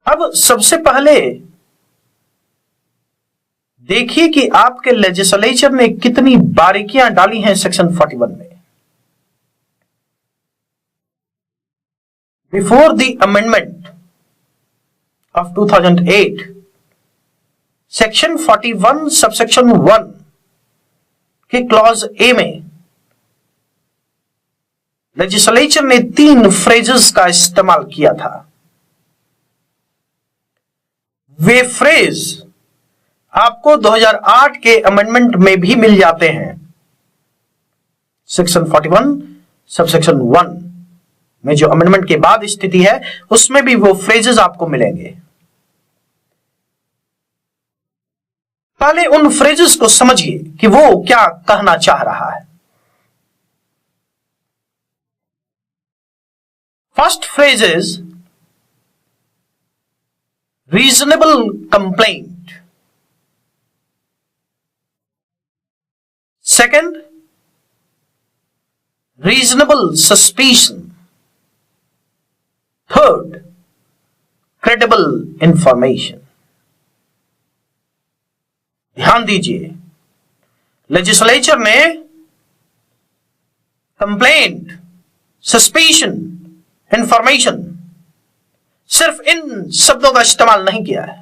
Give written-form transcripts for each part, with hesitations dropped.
अब सबसे पहले देखिए कि आपके लेजिस्लेचर ने कितनी बारीकियां डाली हैं सेक्शन 41 में। Before the amendment of 2008, section 41 subsection 1 के क्लॉज ए में लेजिस्लेचर ने 3 फ्रेजेस का इस्तेमाल किया था। वे फ्रेज आपको 2008 के अमेंडमेंट में भी मिल जाते हैं। सेक्शन 41 सबसेक्शन 1 में जो अमेंडमेंट के बाद स्थिति है उसमें भी वो फ्रेजेस आपको मिलेंगे। पहले उन फ्रेजेस को समझिए कि वो क्या कहना चाह रहा है। First phrase is reasonable complaint. Second, reasonable suspicion. Third, credible information. ध्यान दीजिए, लेजिस्लेचर ने कंप्लेंट, सस्पिशन, इंफॉर्मेशन सिर्फ इन शब्दों का इस्तेमाल नहीं किया है,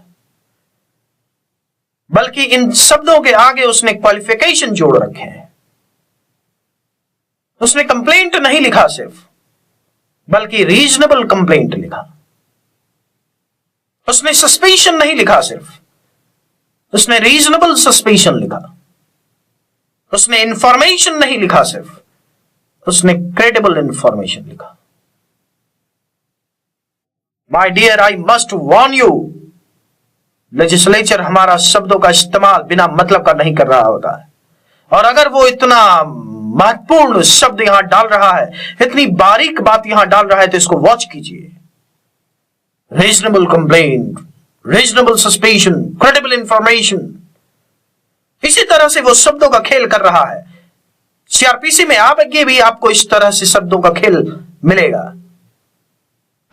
बल्कि इन शब्दों के आगे उसने क्वालिफिकेशन जोड़ रखे हैं। उसने कंप्लेंट नहीं लिखा सिर्फ, बल्कि रीजनेबल कंप्लेंट लिखा। उसने सस्पिशन नहीं लिखा सिर्फ, उसने रीजनेबल सस्पिशन लिखा। उसने इंफॉर्मेशन नहीं लिखा सिर्फ, उसने क्रेडिबल इंफॉर्मेशन लिखा। My dear, I must warn you, legislature हमारा शब्दों का इस्तेमाल बिना मतलब का नहीं कर रहा होता है, और अगर वो इतना महत्वपूर्ण शब्द यहां डाल रहा है, इतनी बारीक बात यहां डाल रहा है, तो इसको वॉच कीजिए। Reasonable complaint, reasonable suspicion, credible information, इसी तरह से वो शब्दों का खेल कर रहा है। सीआरपीसी में आगे भी आपको इस तरह से शब्दों का खेल मिलेगा।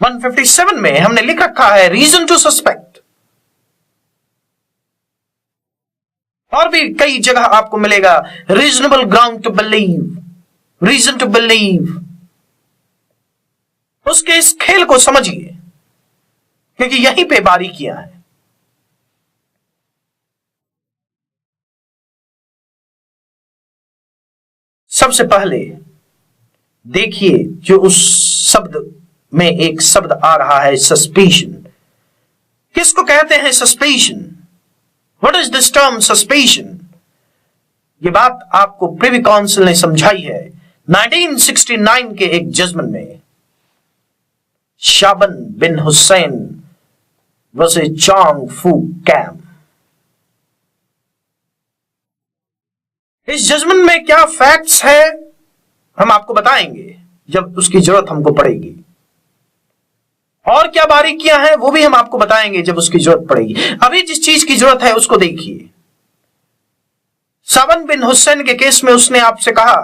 157 में हमने लिख रखा है रीजन टू सस्पेक्ट, और भी कई जगह आपको मिलेगा reasonable ground to believe, reason to believe. उसके इस खेल को समझिए, क्योंकि यहीं पे बारीकियां हैं। सबसे पहले देखिए, जो उस शब्द में एक शब्द आ रहा है सस्पिशन। किसको कहते हैं suspicion? What is this term suspicion? ये बात आपको प्रिवी काउंसिल ने समझाई है 1969 के एक जजमेंट में, शाबन बिन हुसैन वर्सेस चांग फू कैम। इस जजमेंट में क्या फैक्ट्स है हम आपको बताएंगे जब उसकी जरूरत हमको पड़ेगी, और क्या बारीकियां हैं वो भी हम आपको बताएंगे जब उसकी जरूरत पड़ेगी। अभी जिस चीज की जरूरत है उसको देखिए। शाबन बिन हुसैन के केस में उसने आपसे कहा,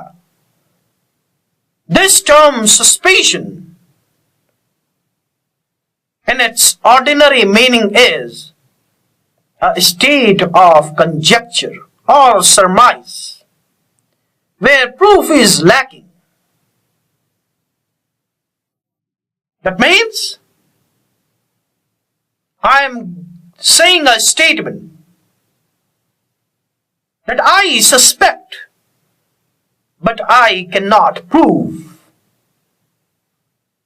this term suspicion in its ordinary meaning is a state of conjecture और surmise where proof is lacking. That means I am saying a statement that I suspect, but I cannot prove.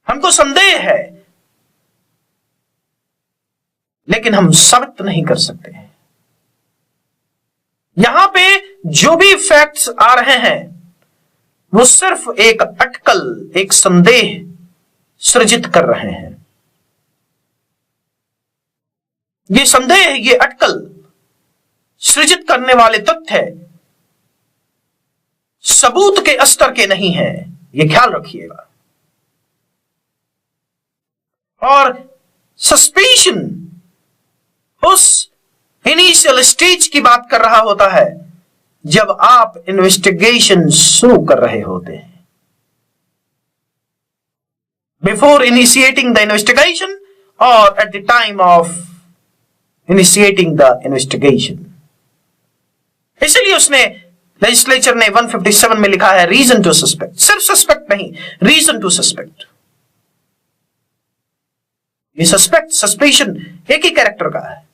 हमको संदेह है, लेकिन हम साबित नहीं कर सकते हैं। यहां पे जो भी फैक्ट्स आ रहे हैं वो सिर्फ एक अटकल, एक संदेह सृजित कर रहे हैं। ये संदेह, ये अटकल सृजित करने वाले तथ्य सबूत के स्तर के नहीं है, ये ख्याल रखिएगा। और सस्पिशन उस इनिशियल स्टेज की बात कर रहा होता है जब आप इन्वेस्टिगेशन शुरू कर रहे होते हैं। Before initiating the investigation or at the time of initiating the investigation. इसलिए उसने लेजिस्लेचर ने 157 में लिखा है रीजन टू सस्पेक्ट, सिर्फ सस्पेक्ट नहीं, रीजन टू सस्पेक्ट। ये सस्पेक्ट सस्पेशन एक ही कैरेक्टर का है।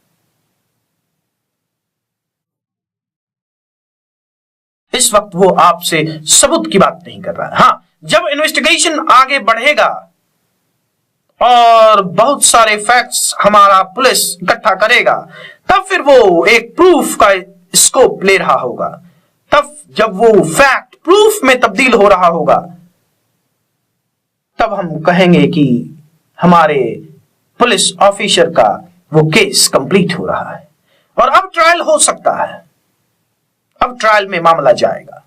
इस वक्त वो आपसे सबूत की बात नहीं कर रहा है। हां, जब इन्वेस्टिगेशन आगे बढ़ेगा और बहुत सारे फैक्ट्स हमारा पुलिस इकट्ठा करेगा, तब फिर वो एक प्रूफ का स्कोप ले रहा होगा। तब जब वो फैक्ट प्रूफ में तब्दील हो रहा होगा, तब हम कहेंगे कि हमारे पुलिस ऑफिसर का वो केस कंप्लीट हो रहा है और अब ट्रायल हो सकता है। अब ट्रायल में मामला जाएगा।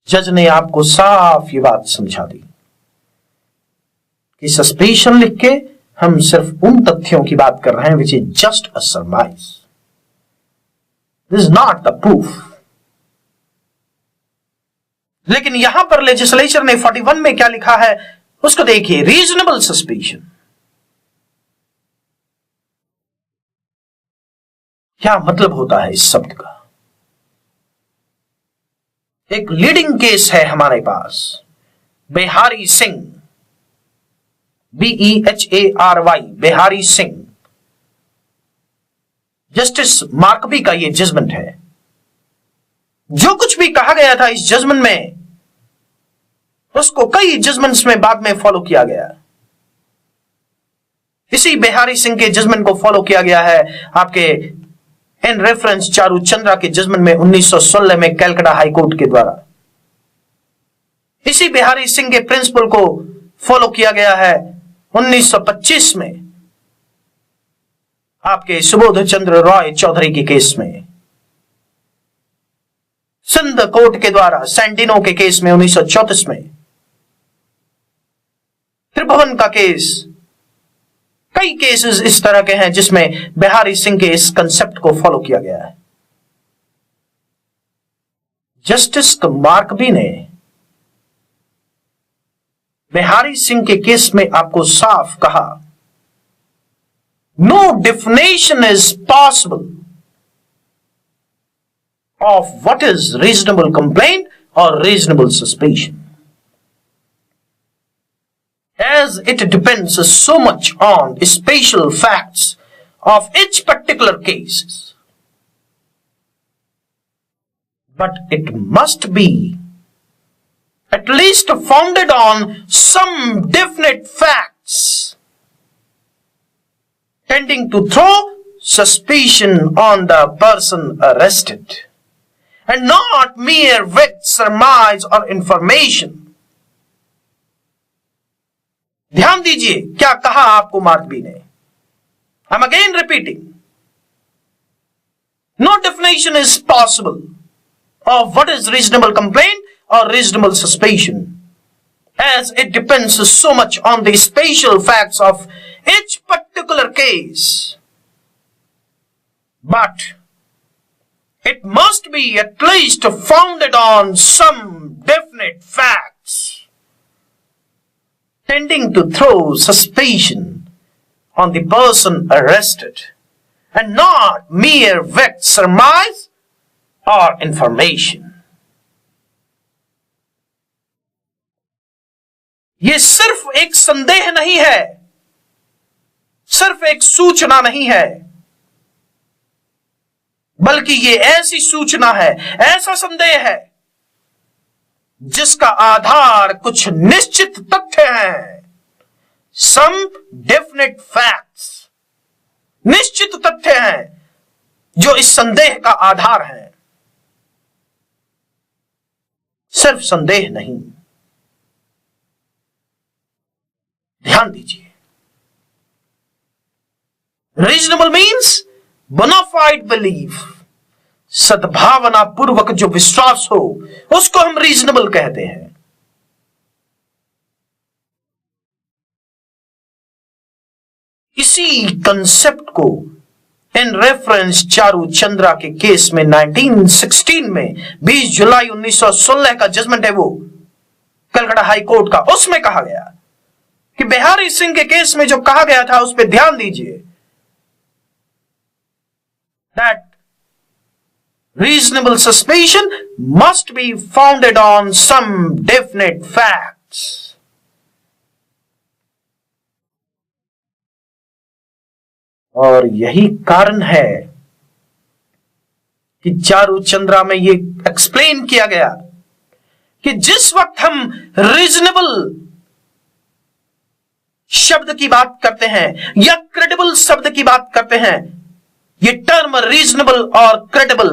जज ने आपको साफ ये बात समझा दी कि सस्पेशन लिख के हम सिर्फ उन तथ्यों की बात कर रहे हैं which is just a सरमाइज, this is not the proof. लेकिन यहां पर लेजिस्लेचर ने 41 में क्या लिखा है उसको देखिए, रीजनेबल सस्पेशन। क्या मतलब होता है इस शब्द का? एक लीडिंग केस है हमारे पास, बिहारी सिंह, BEHARY, बिहारी सिंह। जस्टिस मार्कबी का यह जजमेंट है। जो कुछ भी कहा गया था इस जजमेंट में, उसको कई जजमेंट्स में बाद में फॉलो किया गया। इसी बिहारी सिंह के जजमेंट को फॉलो किया गया है आपके इन रेफरेंस चारू चंद्रा के जजमेंट में 1916 में कलकत्ता हाईकोर्ट के द्वारा। इसी बिहारी सिंह के प्रिंसिपल को फॉलो किया गया है 1925 में आपके सुबोध चंद्र रॉय चौधरी के केस में, सिंध कोर्ट के द्वारा सैंडिनो के केस में 1934 में, त्रिभुवन का केस। कई केसेस इस तरह के हैं जिसमें बिहारी सिंह के इस कंसेप्ट को फॉलो किया गया है। जस्टिस मार्कबी ने बिहारी सिंह के केस में आपको साफ कहा, no definition is possible of what is reasonable complaint और reasonable suspicion, as it depends so much on special facts of each particular case. But it must be at least founded on some definite facts tending to throw suspicion on the person arrested, and not mere vague surmise or information. ध्यान दीजिए क्या कहा आपको Markby ने। I am again repeating, no definition is possible of what is reasonable complaint और reasonable suspicion, as it depends so much on the special facts of each particular case, but it must be at least founded on some definite facts tending to throw suspicion on the person arrested, and not mere vague surmise or information. ये सिर्फ एक संदेह नहीं है, सिर्फ एक सूचना नहीं है, बल्कि ये ऐसी सूचना है, ऐसा संदेह है जिसका आधार कुछ निश्चित तथ्य हैं, सम डेफिनेट फैक्ट्स, निश्चित तथ्य हैं जो इस संदेह का आधार है, सिर्फ संदेह नहीं। ध्यान दीजिए, रीजनेबल मीन्स बोनाफाइड बिलीफ, सद्भावना पूर्वक जो विश्वास हो उसको हम रीजनेबल कहते हैं। इसी कंसेप्ट को इन रेफरेंस चारू चंद्रा के केस में 1916 में 20 जुलाई 1916 का जजमेंट है, वो कलकत्ता हाई कोर्ट का, उसमें कहा गया कि बिहारी सिंह के केस में जो कहा गया था उस पर ध्यान दीजिए, that reasonable suspicion must be founded on some definite facts. और यही कारण है कि चारू चंद्रा में ये एक्सप्लेन किया गया कि जिस वक्त हम रीजनेबल शब्द की बात करते हैं या क्रेडिबल शब्द की बात करते हैं, ये टर्म रीजनेबल और credible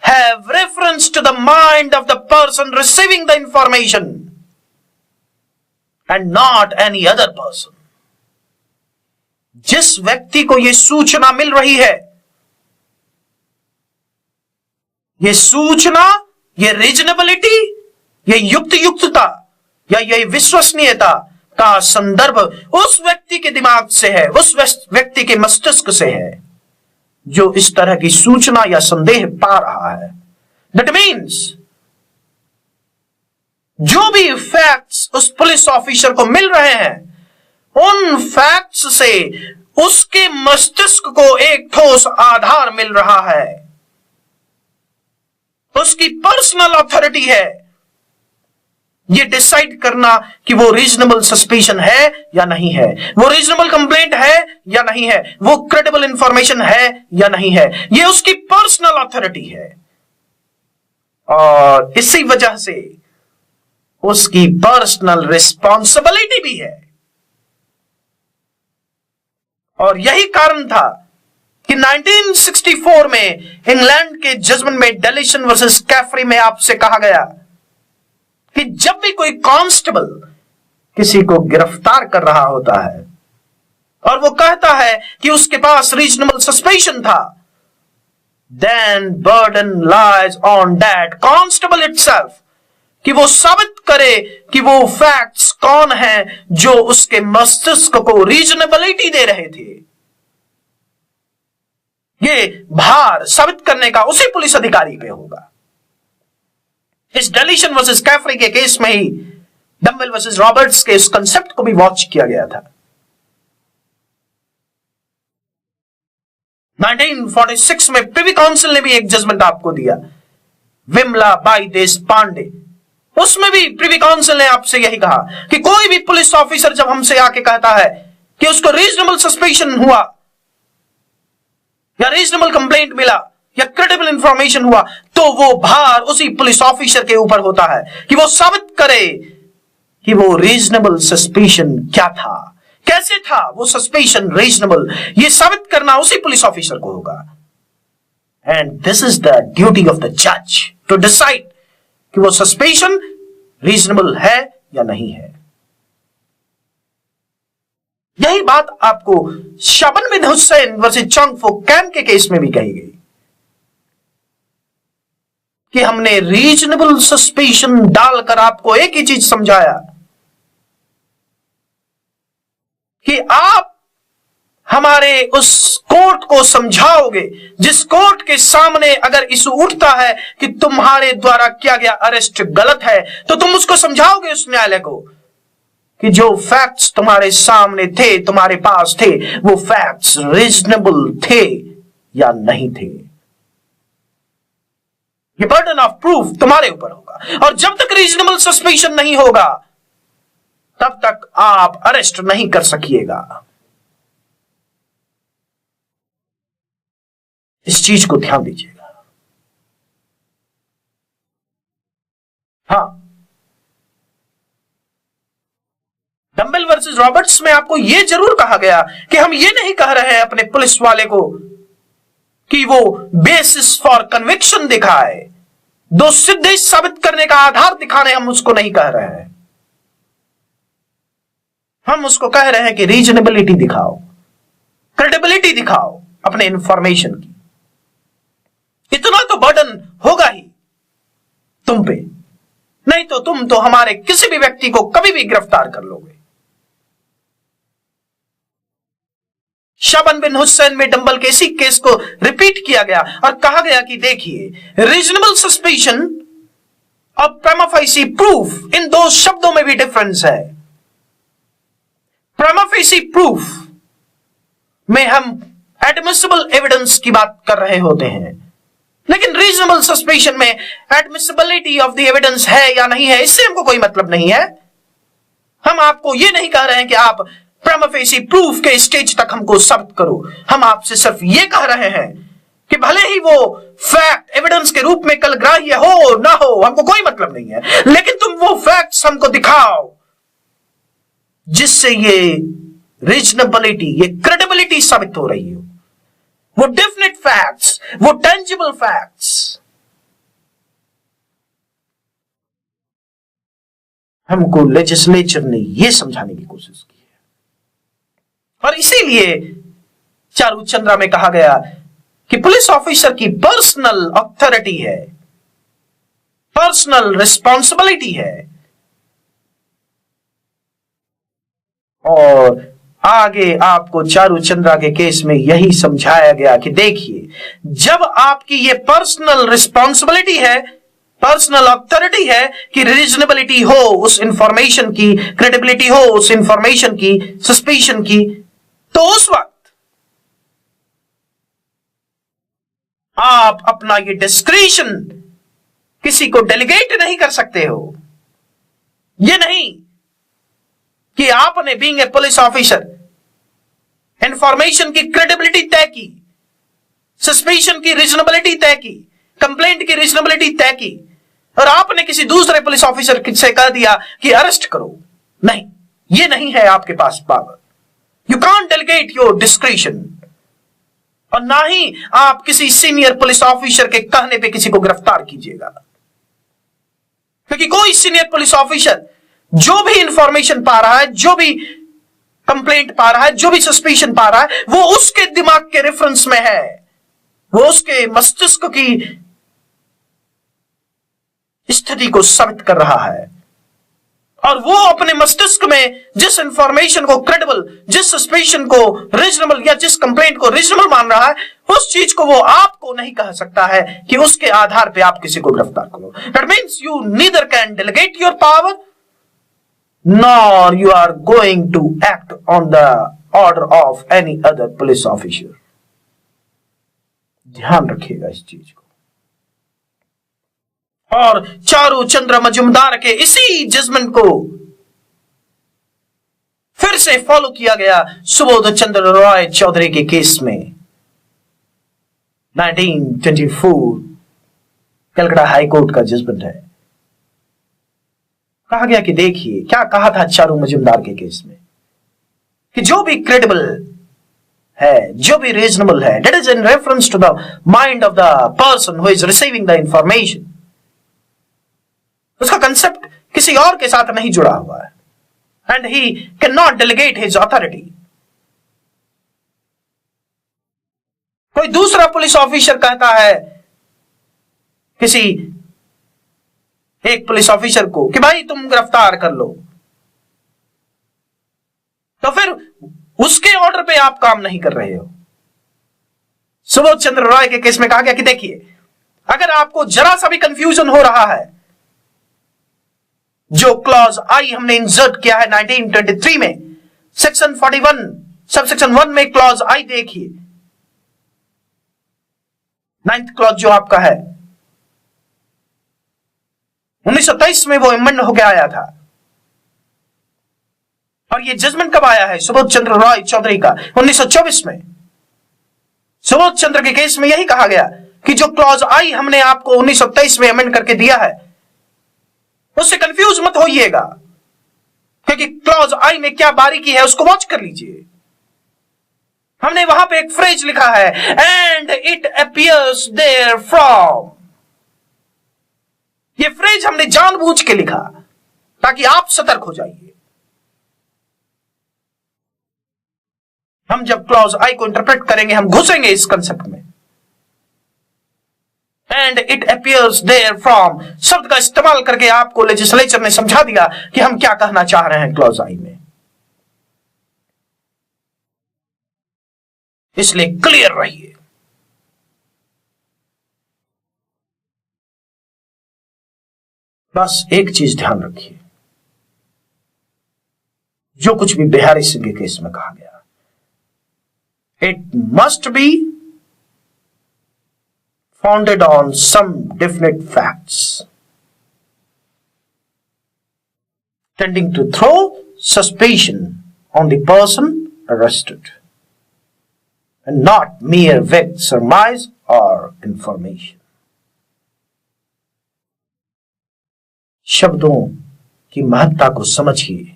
have reference to the mind of the person receiving the information and not any other person. जिस व्यक्ति को यह सूचना मिल रही है, यह सूचना, यह रीजनेबिलिटी, यह युक्तता या यह विश्वसनीयता का संदर्भ उस व्यक्ति के दिमाग से है, उस व्यक्ति के मस्तिष्क से है जो इस तरह की सूचना या संदेह पा रहा है। दैट मीन्स जो भी फैक्ट्स उस पुलिस ऑफिसर को मिल रहे हैं, उन फैक्ट्स से उसके मस्तिष्क को एक ठोस आधार मिल रहा है, उसकी पर्सनल अथॉरिटी है ये डिसाइड करना कि वो रीजनेबल सस्पिशन है या नहीं है, वो रीजनेबल कंप्लेंट है या नहीं है, वो क्रेडिबल इंफॉर्मेशन है या नहीं है। ये उसकी पर्सनल अथॉरिटी है और इसी वजह से उसकी पर्सनल रिस्पॉन्सिबिलिटी भी है। और यही कारण था कि 1964 में इंग्लैंड के जजमेंट में डेलिशन वर्सेस कैफरी में आपसे कहा गया कि जब भी कोई कांस्टेबल किसी को गिरफ्तार कर रहा होता है और वो कहता है कि उसके पास रीजनेबल सस्पेशन था, then burden lies on that constable itself कि वो साबित करे कि वो फैक्ट्स कौन हैं जो उसके मस्तिष्क को रीजनेबिलिटी दे रहे थे। ये भार साबित करने का उसी पुलिस अधिकारी पे होगा। इस डेलिशन वर्सेस कैफरी के केस में ही डम्बल वर्सेस रॉबर्ट्स के इस कंसेप्ट को भी वॉच किया गया था। 1946 में प्रिवी काउंसिल ने भी एक जजमेंट आपको दिया, विमला बाई देश पांडे। उसमें भी प्रिवी काउंसिल ने आपसे यही कहा कि कोई भी पुलिस ऑफिसर जब हमसे आके कहता है कि उसको रीजनेबल सस्पेशन हुआ या रीजनेबल कंप्लेंट मिला या क्रेडिबल इंफॉर्मेशन हुआ, तो वो भार उसी पुलिस ऑफिसर के ऊपर होता है कि वो साबित करे कि वो रीजनेबल सस्पेशन क्या था, कैसे था वो सस्पेशन रीजनेबल। ये साबित करना उसी पुलिस ऑफिसर को होगा। And this is the duty of the जज टू डिसाइड कि वो सस्पेशन रीजनेबल है या नहीं है। यही बात आपको शाबन बिन हुसैन वर्सेस चंग फो कैम के केस में भी कही गई कि हमने रीजनेबल सस्पेशन डालकर आपको एक ही चीज समझाया कि आप हमारे उस कोर्ट को समझाओगे जिस कोर्ट के सामने अगर इशू उठता है कि तुम्हारे द्वारा किया गया अरेस्ट गलत है, तो तुम उसको समझाओगे उस न्यायालय को कि जो फैक्ट्स तुम्हारे सामने थे, तुम्हारे पास थे, वो फैक्ट्स रीजनेबल थे या नहीं थे। ये बर्डन ऑफ प्रूफ तुम्हारे ऊपर होगा और जब तक रीजनेबल सस्पेशन नहीं होगा तब तक आप अरेस्ट नहीं कर सकिएगा। इस चीज को ध्यान दीजिएगा। हाँ, डम्बल वर्सेस रॉबर्ट्स में आपको यह जरूर कहा गया कि हम ये नहीं कह रहे हैं अपने पुलिस वाले को कि वो बेसिस फॉर कन्विक्शन दिखाए, दोषसिद्धि साबित करने का आधार दिखाने हम उसको नहीं कह रहे हैं। हम उसको कह रहे हैं कि रीजनेबिलिटी दिखाओ, क्रेडिबिलिटी दिखाओ अपने इंफॉर्मेशन की। इतना तो बर्डन होगा ही तुम पे, नहीं तो तुम तो हमारे किसी भी व्यक्ति को कभी भी गिरफ्तार कर लोगे। शाबन बिन हुसैन में डंबल के इसी केस को रिपीट किया गया और कहा गया कि देखिए, रीजनेबल सस्पेशन और प्रिमा फेसी प्रूफ, इन दो शब्दों में भी डिफरेंस है। प्रिमा फेसी प्रूफ में हम एडमिसिबल एविडेंस की बात कर रहे होते हैं, लेकिन रीजनेबल सस्पेशन में एडमिसिबिलिटी ऑफ द एविडेंस है या नहीं है, इससे हमको कोई मतलब नहीं है। हम आपको यह नहीं कह रहे हैं कि आप प्रिमा फेसी प्रूफ के स्टेज तक हमको साबित करो। हम आपसे सिर्फ यह कह रहे हैं कि भले ही वो फैक्ट एविडेंस के रूप में कल ग्राह्य हो ना हो, हमको कोई मतलब नहीं है, लेकिन तुम वो फैक्ट्स हमको दिखाओ जिससे ये रीजनेबिलिटी, ये क्रेडिबिलिटी साबित हो रही हो, वो डेफिनेट फैक्ट्स, वो टेंजिबल फैक्ट्स। हमको लेजिस्लेचर ने यह समझाने की कोशिश की है, और इसीलिए चारू चंद्रा में कहा गया कि पुलिस ऑफिसर की पर्सनल अथॉरिटी है, पर्सनल रिस्पॉन्सिबिलिटी है। और आगे आपको चारू चंद्रा के केस में यही समझाया गया कि देखिए, जब आपकी ये पर्सनल रिस्पॉन्सिबिलिटी है, पर्सनल अथॉरिटी है कि रीजनेबिलिटी हो उस इंफॉर्मेशन की, क्रेडिबिलिटी हो उस इंफॉर्मेशन की, सस्पिशन की, तो उस वक्त आप अपना ये डिस्क्रिशन किसी को डेलीगेट नहीं कर सकते हो। ये नहीं कि आपने being a police officer information की क्रेडिबिलिटी तय की, सस्पेशन की रीजनेबिलिटी तय की, कंप्लेंट की रीजनेबिलिटी तय की, और आपने किसी दूसरे पुलिस ऑफिसर से कह दिया कि अरेस्ट करो। नहीं, ये नहीं है आपके पास power. You can't delegate your discretion. और ना ही आप किसी सीनियर पुलिस ऑफिसर के कहने पे किसी को गिरफ्तार कीजिएगा, क्योंकि कोई सीनियर पुलिस ऑफिसर जो भी इंफॉर्मेशन पा रहा है, जो भी कंप्लेंट पा रहा है, जो भी सस्पेशन पा रहा है, वो उसके दिमाग के रेफरेंस में है, वो उसके मस्तिष्क की स्थिति को साबित कर रहा है। और वो अपने मस्तिष्क में जिस इंफॉर्मेशन को क्रेडिबल, जिस सस्पेशन को रीजनेबल या जिस कंप्लेंट को रीजनेबल मान रहा है, उस चीज को वो आपको नहीं कह सकता है कि उसके आधार पे आप किसी को गिरफ्तार करो। That means you neither can delegate your power nor you are going to act on the order of any other police officer. ध्यान रखिएगा इस चीज को। और चारू चंद्र मजुमदार के इसी जजमेंट को फिर से फॉलो किया गया सुबोध चंद्र रॉय चौधरी के केस में 1924 कलकत्ता हाई कोर्ट का जजमेंट है। कहा गया कि देखिए क्या कहा था चारू मजुमदार के केस में कि जो भी क्रेडिबल है, जो भी रीजनेबल है, that is in reference to the mind of the person who is receiving the information. उसका कंसेप्ट किसी और के साथ नहीं जुड़ा हुआ है, and he can not delegate his authority. कोई दूसरा पुलिस ऑफिसर कहता है किसी एक पुलिस ऑफिसर को कि भाई तुम गिरफ्तार कर लो, तो फिर उसके ऑर्डर पे आप काम नहीं कर रहे हो। सुबोध चंद्र रॉय के केस में कहा गया कि देखिए, अगर आपको जरा सा भी कंफ्यूजन हो रहा है, जो क्लॉज आई हमने इंसर्ट किया है 1923 में सेक्शन 41 सबसेक्शन 1 में क्लॉज आई देखिए, 9th क्लॉज जो आपका है 1923 में वो अमेंड होकर आया था। और ये जजमेंट कब आया है सुबोध चंद्र रॉय चौधरी का? 1924 में। सुबोध चंद्र के केस में यही कहा गया कि जो क्लॉज आई हमने आपको 1923 में अमेंड करके दिया है, उससे कंफ्यूज मत होइएगा, क्योंकि क्लॉज आई में क्या बारीकी है उसको वॉच कर लीजिए। हमने वहां पे एक फ्रेज लिखा है, and it appears there from. ये फ्रेज हमने जानबूझ के लिखा ताकि आप सतर्क हो जाइए। हम जब क्लॉज आई को इंटरप्रेट करेंगे, हम घुसेंगे इस कंसेप्ट में। And it appears there from शब्द का इस्तेमाल करके आपको लेजिस्लेचर ने समझा दिया कि हम क्या कहना चाह रहे हैं क्लॉज आई में। इसलिए क्लियर रहिए। बस एक चीज ध्यान रखिए, जो कुछ भी बिहारी सिंह के केस में कहा गया, it must be founded on some definite facts tending to throw suspicion on the person arrested and not mere vague surmise or information. शब्दों की महत्ता को समझिए।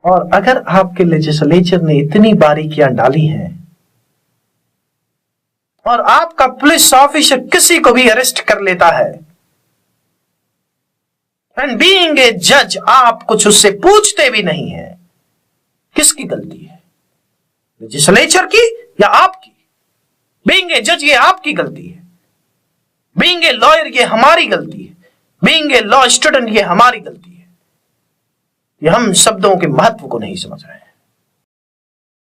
और अगर आपके लेजिस्लेचर ने इतनी बारीकियां डाली हैं और आपका पुलिस ऑफिसर किसी को भी अरेस्ट कर लेता है, एंड बीइंग ए जज आप कुछ उससे पूछते भी नहीं है, किसकी गलती है? लेजिस्लेचर की या आपकी? बीइंग ए जज ये आपकी गलती है, बीइंग ए लॉयर ये हमारी गलती है, बीइंग ए लॉ स्टूडेंट ये हमारी गलती है। ये हम शब्दों के महत्व को नहीं समझ रहे हैं।